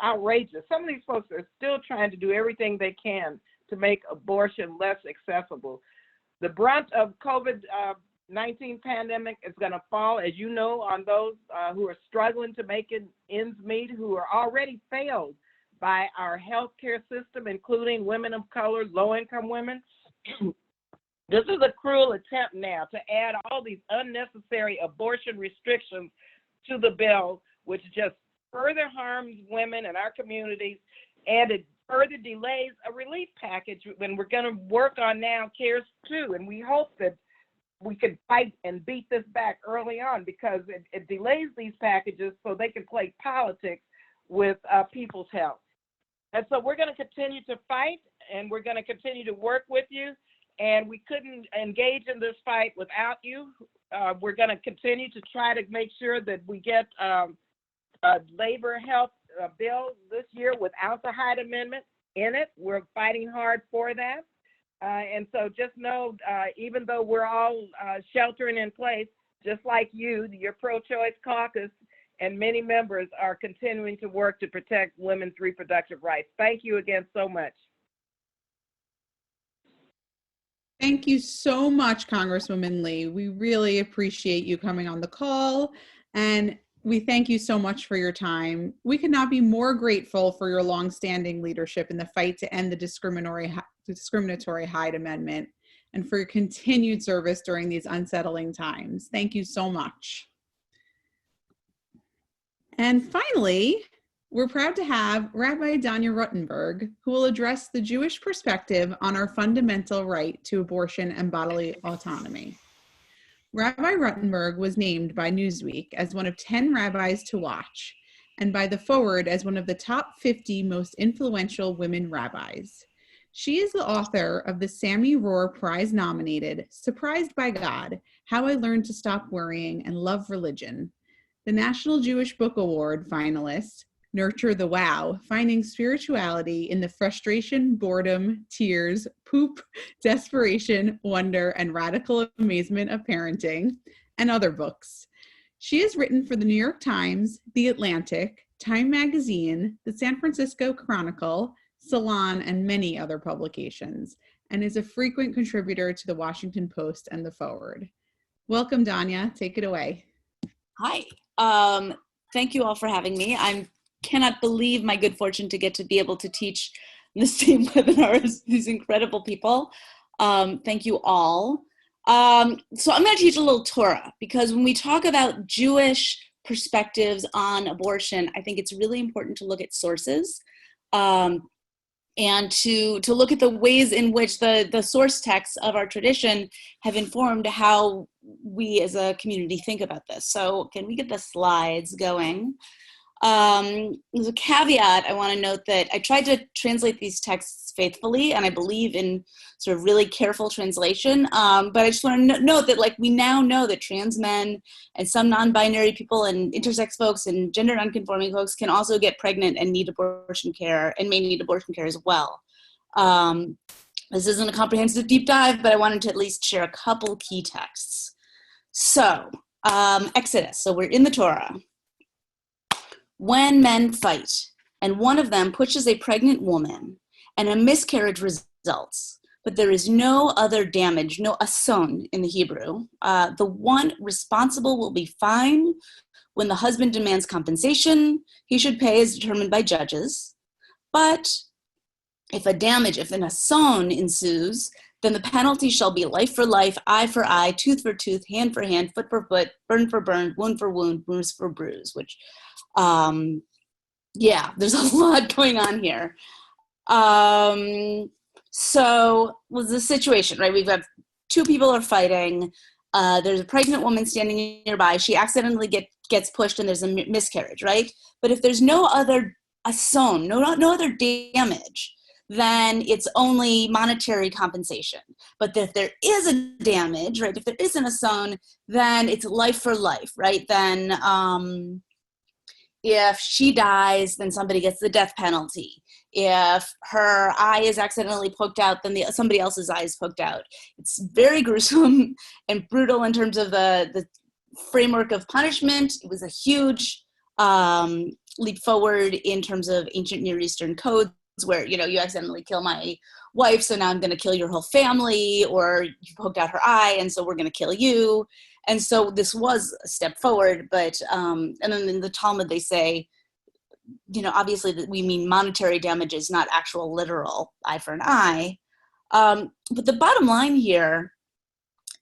outrageous. Some of these folks are still trying to do everything they can to make abortion less accessible. The brunt of COVID-19 pandemic is going to fall, as you know, on those who are struggling to make ends meet, who are already failed by our healthcare system, including women of color, low-income women. This is a cruel attempt now to add all these unnecessary abortion restrictions to the bill, which just further harms women in our communities, and it further delays a relief package when we're going to work on now CARES 2. And we hope that we can fight and beat this back early on, because it delays these packages so they can play politics with people's health. And so we're going to continue to fight, and we're going to continue to work with you. And we couldn't engage in this fight without you. We're going to continue to try to make sure that we get a labor health bill this year without the Hyde Amendment in it. We're fighting hard for that. And so just know, even though we're all sheltering in place, just like you, your pro-choice caucus and many members are continuing to work to protect women's reproductive rights. Thank you again so much. Thank you so much, Congresswoman Lee. We really appreciate you coming on the call, and we thank you so much for your time. We could not be more grateful for your longstanding leadership in the fight to end the discriminatory Hyde Amendment, and for your continued service during these unsettling times. Thank you so much. And finally, we're proud to have Rabbi Danya Ruttenberg, who will address the Jewish perspective on our fundamental right to abortion and bodily autonomy. Rabbi Ruttenberg was named by Newsweek as one of 10 rabbis to watch, and by The Forward as one of the top 50 most influential women rabbis. She is the author of the Sammy Rohr Prize-nominated Surprised by God: How I Learned to Stop Worrying and Love Religion, the National Jewish Book Award finalist, Nurture the Wow, Finding Spirituality in the Frustration, Boredom, Tears, Poop, Desperation, Wonder, and Radical Amazement of Parenting, and other books. She has written for the New York Times, The Atlantic, Time Magazine, the San Francisco Chronicle, Salon, and many other publications, and is a frequent contributor to the Washington Post and The Forward. Welcome, Danya. Take it away. Hi. Thank you all for having me. I cannot believe my good fortune to get to be able to teach the same webinar as these incredible people. Thank you all. So I'm going to teach a little Torah, because when we talk about Jewish perspectives on abortion, I think it's really important to look at sources and to look at the ways in which the source texts of our tradition have informed how we as a community think about this. So can we get the slides going? As a caveat, I want to note that I tried to translate these texts faithfully, and I believe in sort of really careful translation. But I just want to note that, like, we now know that trans men and some non-binary people and intersex folks and gender nonconforming folks can also get pregnant and need abortion care, and may need abortion care as well. This isn't a comprehensive deep dive, but I wanted to at least share a couple key texts. So, Exodus. So we're in the Torah. When men fight, and one of them pushes a pregnant woman, and a miscarriage results, but there is no other damage, no ason in the Hebrew, the one responsible will be fined. When the husband demands compensation, he should pay as determined by judges. But if an ason ensues, then the penalty shall be life for life, eye for eye, tooth for tooth, hand for hand, foot for foot, burn for burn, wound for wound, bruise for bruise, which yeah, there's a lot going on here. So was the situation, right? We've got two people are fighting. There's a pregnant woman standing nearby. She accidentally gets pushed and there's a miscarriage, right? But if there's no other ason, no other damage, then it's only monetary compensation. But if there is a damage, right? If there is an ason, then it's life for life, right? Then if she dies, then somebody gets the death penalty. If her eye is accidentally poked out, then somebody else's eye is poked out. It's very gruesome and brutal in terms of the framework of punishment. It was a huge leap forward in terms of ancient Near Eastern codes, where, you know, you accidentally kill my wife, so now I'm going to kill your whole family, or you poked out her eye, and so we're going to kill you. And so this was a step forward, but and then in the Talmud they say, you know, obviously that we mean monetary damages, not actual literal eye for an eye. But the bottom line here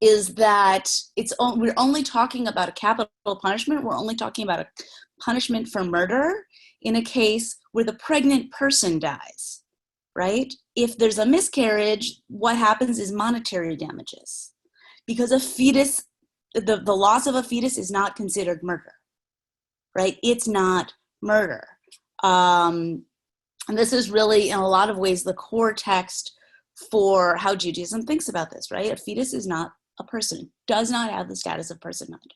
is that we're only talking about a capital punishment. We're only talking about a punishment for murder in a case where the pregnant person dies, right? If there's a miscarriage, what happens is monetary damages, because a fetus, the loss of a fetus is not considered murder, right? It's not murder. And this is really, in a lot of ways, the core text for how Judaism thinks about this, right? A fetus is not a person, does not have the status of personhood.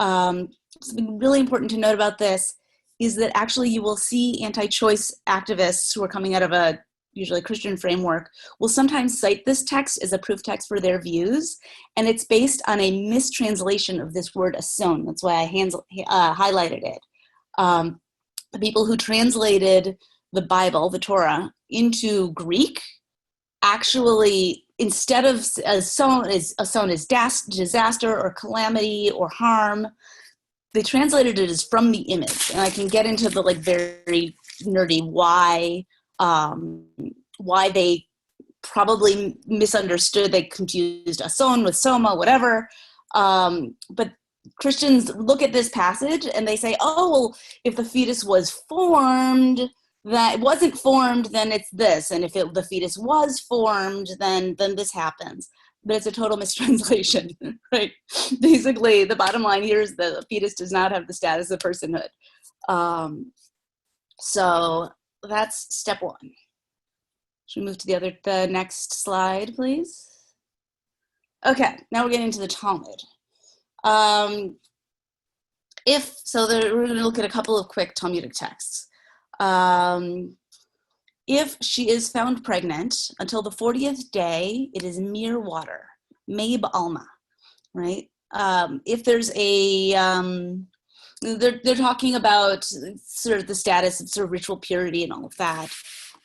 Something really important to note about this is that actually you will see anti-choice activists who are coming out of a usually Christian framework will sometimes cite this text as a proof text for their views, and it's based on a mistranslation of this word ason. That's why I highlighted it. The people who translated the Bible, the Torah, into Greek, actually, instead of ason is disaster or calamity or harm, they translated it as from the image. And I can get into the very nerdy why they probably misunderstood. They confused ason with soma, whatever. But Christians look at this passage and they say, oh, well, if the fetus was formed, that it wasn't formed, then it's this. And if the fetus was formed, then this happens. But it's a total mistranslation, right? Basically, the bottom line here is that the fetus does not have the status of personhood. So that's step one. Should we move to the next slide, please? Okay, now we're getting into the Talmud. We're going to look at a couple of quick Talmudic texts. If she is found pregnant, until the 40th day, it is mere water, meib alma, right? If there's they're talking about sort of the status of sort of ritual purity and all of that.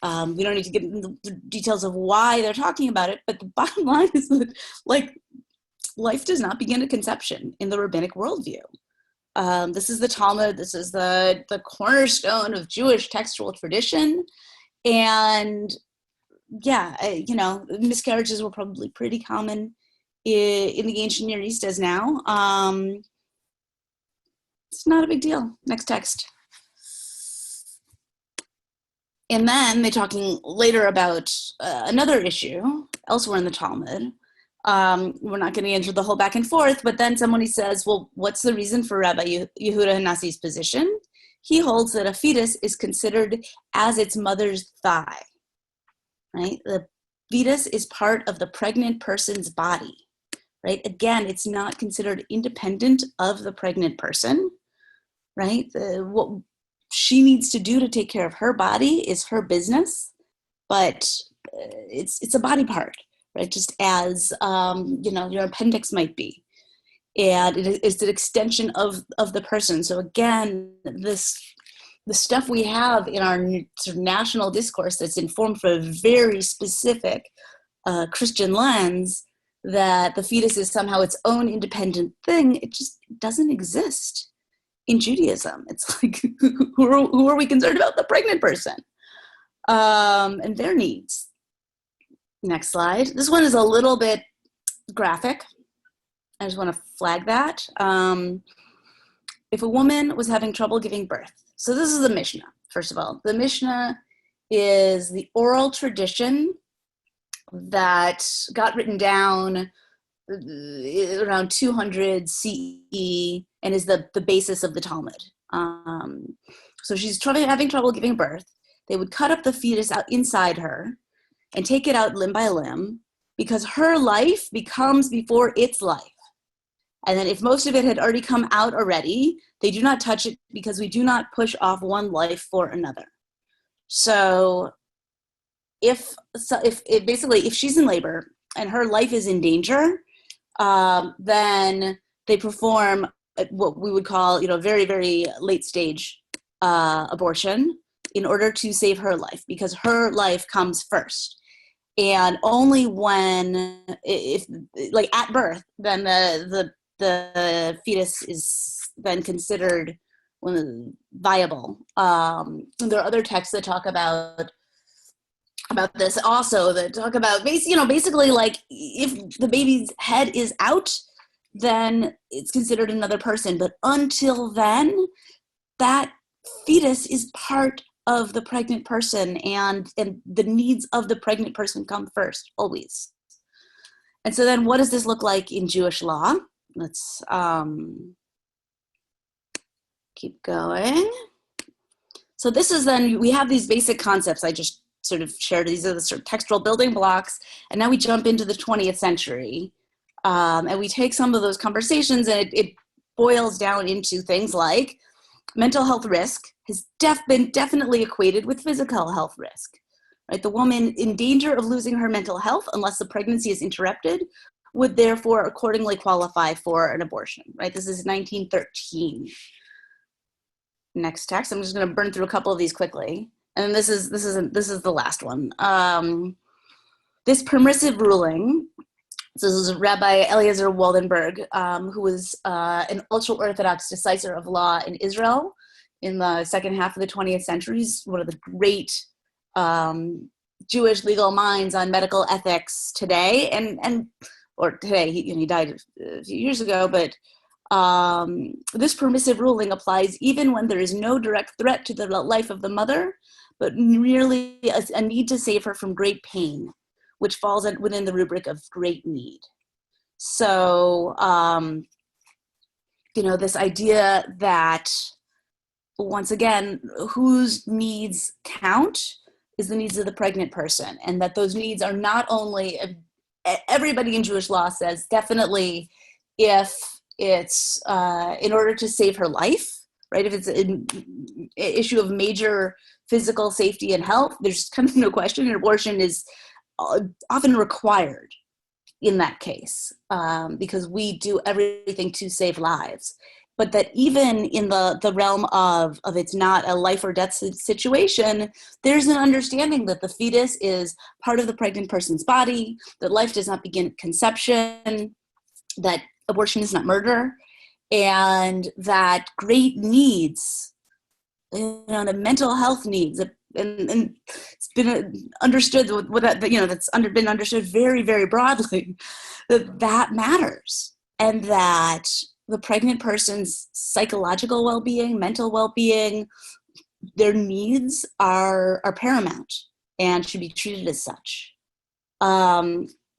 We don't need to get into the details of why they're talking about it, but the bottom line is that, life does not begin at conception in the rabbinic worldview. This is the Talmud. This is the cornerstone of Jewish textual tradition. And yeah, miscarriages were probably pretty common in the ancient Near East as now. It's not a big deal. Next text. And then they're talking later about another issue elsewhere in the Talmud. We're not going to enter the whole back and forth, but then somebody says, well, what's the reason for Rabbi Yehuda Hanassi's position? He holds that a fetus is considered as its mother's thigh, right? The fetus is part of the pregnant person's body, right? Again, it's not considered independent of the pregnant person, right? What she needs to do to take care of her body is her business, but it's a body part, right? Just as, your appendix might be. And it's an extension of the person. So again, the stuff we have in our sort of national discourse that's informed from a very specific Christian lens, that the fetus is somehow its own independent thing, it just doesn't exist in Judaism. It's like, who are we concerned about? The pregnant person and their needs. Next slide. This one is a little bit graphic. I just want to flag that. If a woman was having trouble giving birth, so this is the Mishnah, first of all. The Mishnah is the oral tradition that got written down around 200 CE and is the basis of the Talmud. So she's having trouble giving birth. They would cut up the fetus out inside her and take it out limb by limb, because her life becomes before its life. And then if most of it had already come out already, they do not touch it, because we do not push off one life for another. So if she's in labor and her life is in danger, then they perform what we would call, very, very late stage abortion in order to save her life, because her life comes first. And only when, if like at birth, then the fetus is then considered viable. There are other texts that talk about this also, that talk about basically like if the baby's head is out, then it's considered another person. But until then, that fetus is part of the pregnant person, and the needs of the pregnant person come first, always. And so then what does this look like in Jewish law? Let's keep going. So this is then, we have these basic concepts I just sort of shared. These are the sort of textual building blocks. And now we jump into the 20th century. And we take some of those conversations, and it boils down into things like mental health risk has been definitely equated with physical health risk, right? The woman in danger of losing her mental health unless the pregnancy is interrupted would therefore accordingly qualify for an abortion, right? This is 1913. Next text. I'm just going to burn through a couple of these quickly, and this is the last one. This permissive ruling. So this is Rabbi Eliezer Waldenberg, who was an ultra-Orthodox decisor of law in Israel in the second half of the 20th century. He's one of the great Jewish legal minds on medical ethics today, or today, he died a few years ago, but this permissive ruling applies even when there is no direct threat to the life of the mother, but merely a need to save her from great pain, which falls within the rubric of great need. So, this idea that, once again, whose needs count is the needs of the pregnant person, and that those needs are not only, everybody in Jewish law says definitely if it's in order to save her life, right? If it's an issue of major physical safety and health, there's kind of no question, and abortion is often required in that case, because we do everything to save lives. But that even in the realm of it's not a life or death situation, there's an understanding that the fetus is part of the pregnant person's body, that life does not begin at conception, that abortion is not murder, and that great needs, the mental health needs, and it's been understood been understood very, very broadly, that matters, and that the pregnant person's psychological well-being, mental well-being, their needs are paramount and should be treated as such.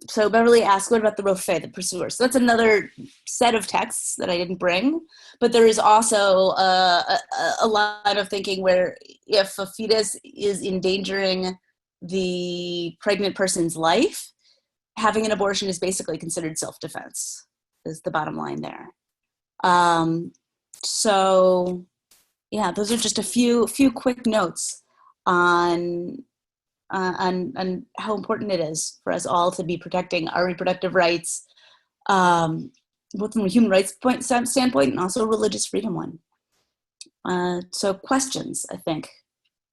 So Beverly asked, what about the Rofeh, the pursuer? So that's another set of texts that I didn't bring, but there is also a line of thinking where if a fetus is endangering the pregnant person's life, having an abortion is basically considered self-defense, is the bottom line there. So yeah, those are just a few quick notes on how important it is for us all to be protecting our reproductive rights, both from a human rights standpoint and also a religious freedom one. So questions, I think,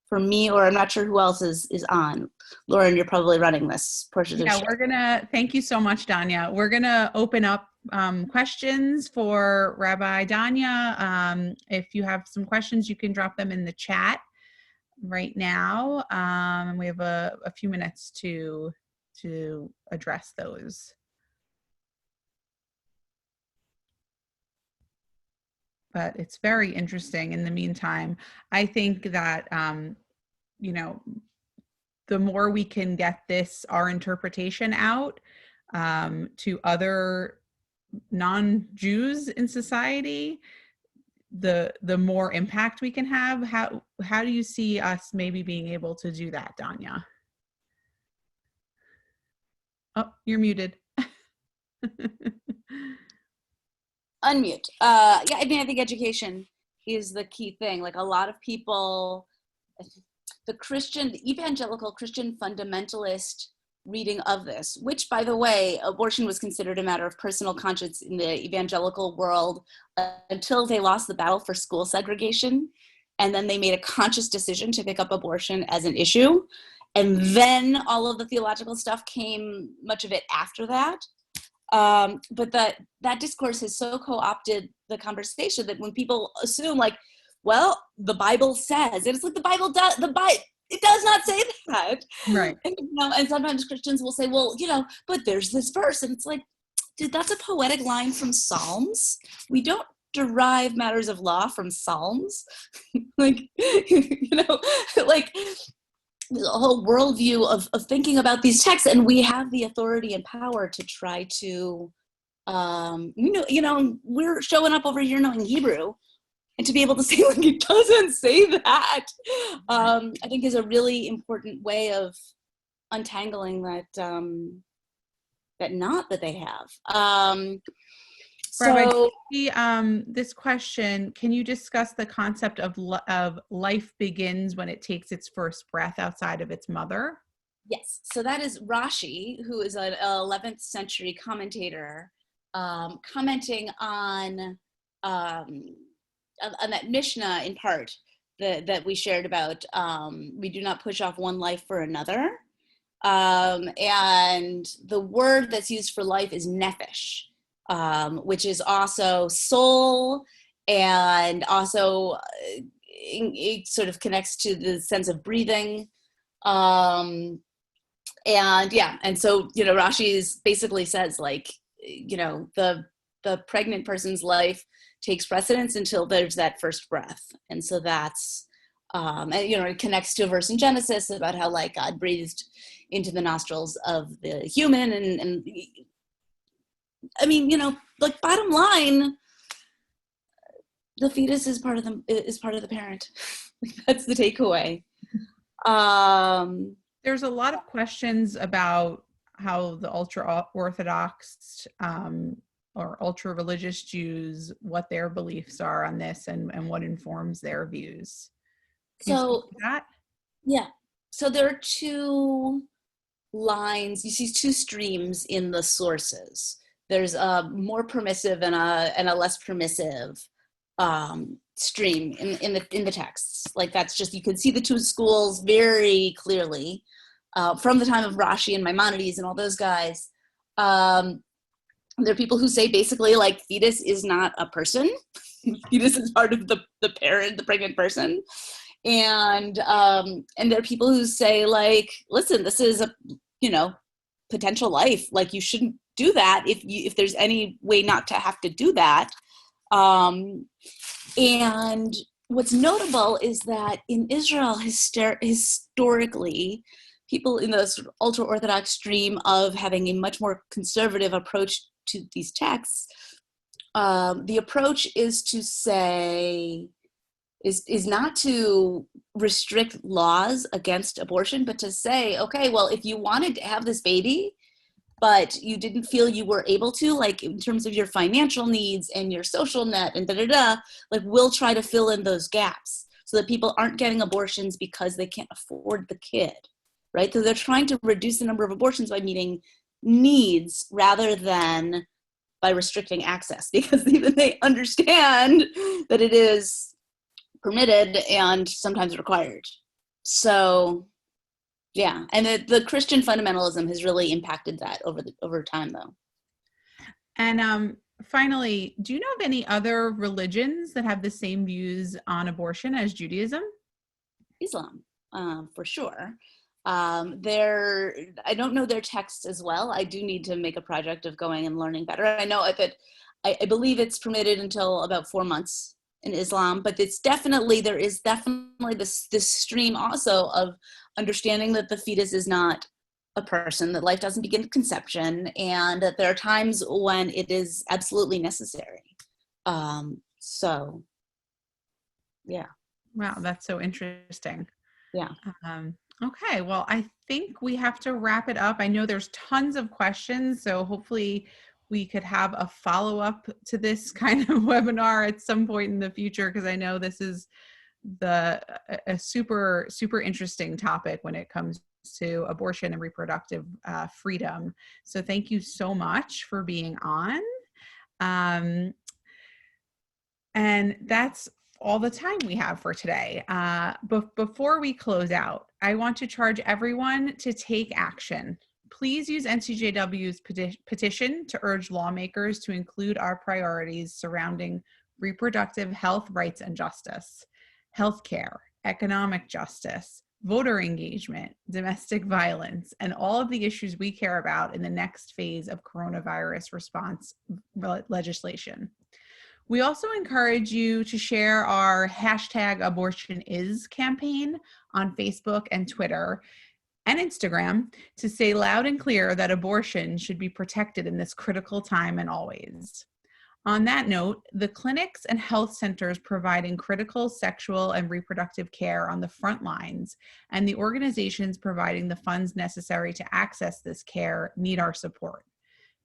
for me, or I'm not sure who else is on. Lauren, you're probably running this portion of the show. Thank you so much, Danya. We're gonna open up questions for Rabbi Danya. If you have some questions, you can drop them in the chat right now. And we have a few minutes to address those. But it's very interesting. In the meantime, I think that, the more we can get our interpretation out to other non-Jews in society, the more impact we can have. How do you see us maybe being able to do that, Danya? Oh, you're muted. Unmute. Yeah, I think education is the key thing. Like, a lot of people, the evangelical Christian fundamentalist reading of this, which, by the way, abortion was considered a matter of personal conscience in the evangelical world until they lost the battle for school segregation. And then they made a conscious decision to pick up abortion as an issue. And then all of the theological stuff came, much of it after that. But that discourse has so co-opted the conversation that when people assume, like, well, the Bible says, and it's like the Bible does, it does not say that. Right. And, and sometimes Christians will say, well, but there's this verse, and it's like, dude, that's a poetic line from Psalms. We don't derive matters of law from Psalms. Like, like there's a whole worldview of thinking about these texts, and we have the authority and power to try to, we're showing up over here knowing Hebrew, and to be able to say, like, it doesn't say that, I think is a really important way of untangling that knot that they have. Rabbi, this question, can you discuss the concept of life begins when it takes its first breath outside of its mother? Yes, so that is Rashi, who is an 11th century commentator, commenting on that Mishnah in part that we shared about, we do not push off one life for another. And the word that's used for life is nephesh, which is also soul, and also it sort of connects to the sense of breathing. And so, Rashi basically says, like, the pregnant person's life takes precedence until there's that first breath. And so that's, it connects to a verse in Genesis about how, like, God breathed into the nostrils of the human. And I mean, like, bottom line, the fetus is part of the parent. That's the takeaway. There's a lot of questions about how the ultra-Orthodox or ultra-religious Jews, what their beliefs are on this and what informs their views. Can you speak to that? Yeah. So there are two lines, you see two streams in the sources. There's a more permissive and a less permissive stream in the texts. Like, that's just, you can see the two schools very clearly from the time of Rashi and Maimonides and all those guys. There are people who say basically, like, fetus is not a person. Fetus is part of the parent, the pregnant person. And there are people who say, like, listen, this is a, potential life. Like, you shouldn't do that if there's any way not to have to do that. And what's notable is that in Israel, historically, people in the sort of ultra-Orthodox stream of having a much more conservative approach to these texts, the approach is to say, is not to restrict laws against abortion, but to say, okay, well, if you wanted to have this baby, but you didn't feel you were able to, like, in terms of your financial needs and your social net and like, we'll try to fill in those gaps so that people aren't getting abortions because they can't afford the kid, right? So they're trying to reduce the number of abortions by meeting needs rather than by restricting access, because even they understand that it is permitted and sometimes required. So, yeah, and the Christian fundamentalism has really impacted that over time, though. And finally, do you know of any other religions that have the same views on abortion as Judaism? Islam, for sure. I don't know their texts as well. I do need to make a project of going and learning better. I know that I believe it's permitted until about 4 months in Islam, but there is definitely this stream also of understanding that the fetus is not a person, that life doesn't begin at conception, and that there are times when it is absolutely necessary. So, yeah. Wow, that's so interesting. Yeah. Okay, well, I think we have to wrap it up. I know there's tons of questions, so hopefully we could have a follow-up to this kind of webinar at some point in the future, because I know this is a super interesting topic when it comes to abortion and reproductive freedom. So thank you so much for being on. And that's all the time we have for today. But before we close out, I want to charge everyone to take action. Please use NCJW's petition to urge lawmakers to include our priorities surrounding reproductive health rights and justice, healthcare, economic justice, voter engagement, domestic violence, and all of the issues we care about in the next phase of coronavirus response legislation. We also encourage you to share our #AbortionIs campaign on Facebook and Twitter and Instagram to say loud and clear that abortion should be protected in this critical time and always. On that note, the clinics and health centers providing critical sexual and reproductive care on the front lines and the organizations providing the funds necessary to access this care need our support.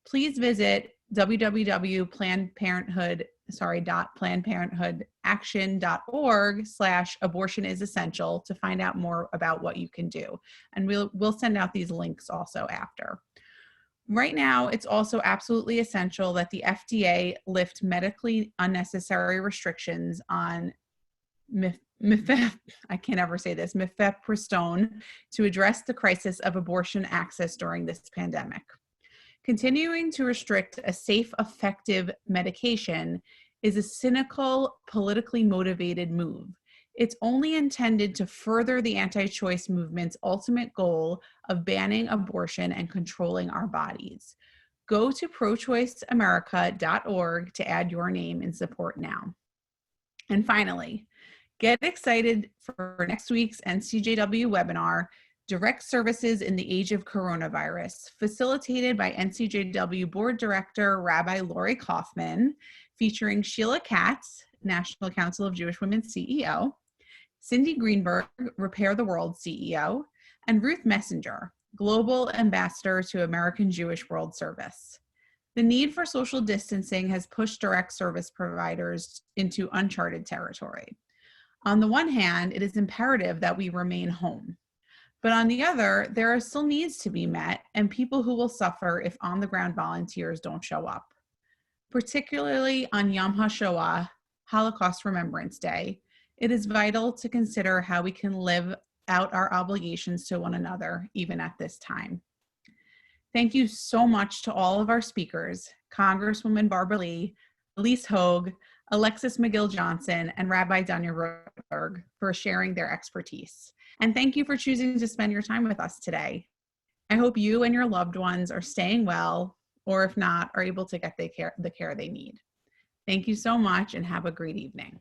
Please visit www.plannedparenthoodaction.org/abortionisessential to find out more about what you can do. And we'll send out these links also after. Right now, it's also absolutely essential that the FDA lift medically unnecessary restrictions on mifepristone to address the crisis of abortion access during this pandemic. Continuing to restrict a safe, effective medication is a cynical, politically motivated move. It's only intended to further the anti-choice movement's ultimate goal of banning abortion and controlling our bodies. Go to prochoiceamerica.org to add your name in support now. And finally, get excited for next week's NCJW webinar, Direct Services in the Age of Coronavirus, facilitated by NCJW Board Director Rabbi Lori Kaufman, featuring Sheila Katz, National Council of Jewish Women CEO, Cindy Greenberg, Repair the World CEO, and Ruth Messenger, Global Ambassador to American Jewish World Service. The need for social distancing has pushed direct service providers into uncharted territory. On the one hand, it is imperative that we remain home. But on the other, there are still needs to be met and people who will suffer if on-the-ground volunteers don't show up. Particularly on Yom HaShoah, Holocaust Remembrance Day, it is vital to consider how we can live out our obligations to one another, even at this time. Thank you so much to all of our speakers, Congresswoman Barbara Lee, Elise Hogue, Alexis McGill-Johnson, and Rabbi Danya Rotenberg for sharing their expertise. And thank you for choosing to spend your time with us today. I hope you and your loved ones are staying well, or if not, are able to get the care they need. Thank you so much and have a great evening.